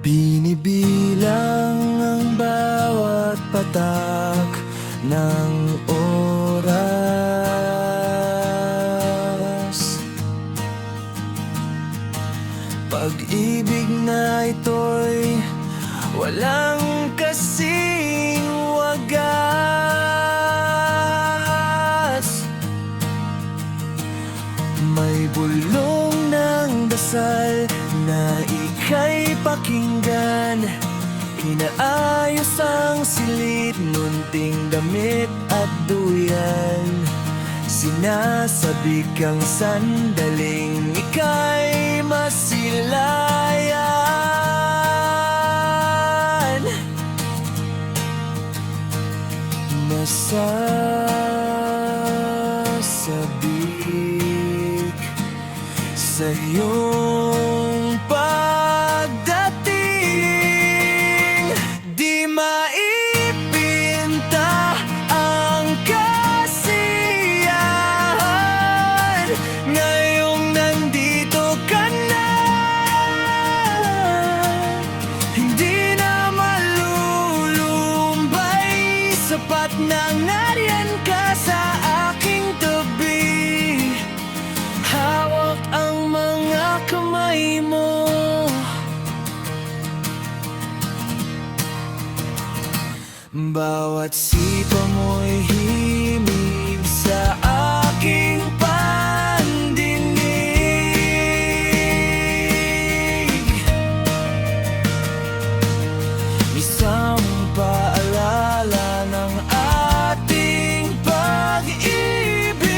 Binibilang ang bawat patak ng oras. Pag-ibig na ito'y walang kasing wagas. May bulong ng dasal na ika'y pakinggan. Inaayos ang silid, munting damit at duyan. Sinasabik ang sandaling ika'y masilayan. Nasasabik sa iyong pagdating. Di maipinta ang kasiyahan ngayong nandito ka na. Hindi na malulumbay, sapat na nariyan ka sa aking tabi. Hawak ang mga kamay mo. Bawat sipa mo'y himig sa aking pandinig. Isang paalala ng ating pag-ibig.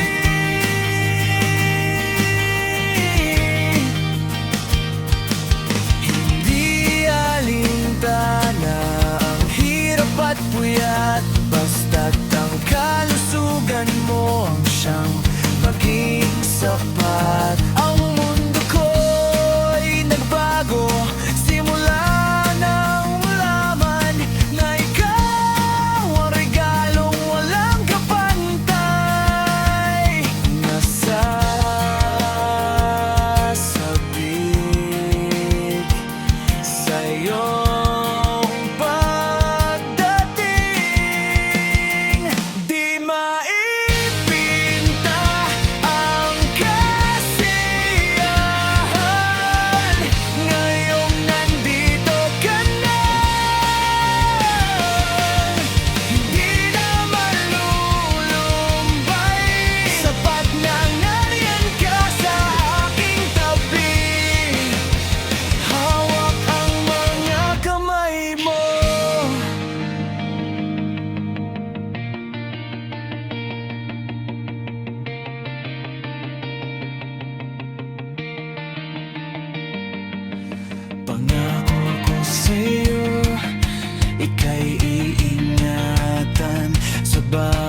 Hindi alintana ang hirap at puyat, basta't ang kalusugan mo ang siyang maging sapat. Ang mundo ko'y nagbago simula nang malaman na ikaw ang regalong walang kapantay. Nasasabik sa iyong pagdating. Di maipinta ang kasiyahan ngayong nandito ka na. Hindi na malulumbay, sapat na nariyan ka sa aking tabi. Hawak ang mga kamay mo. Pangako ko sa'yo, ika'y iingatan sa bawat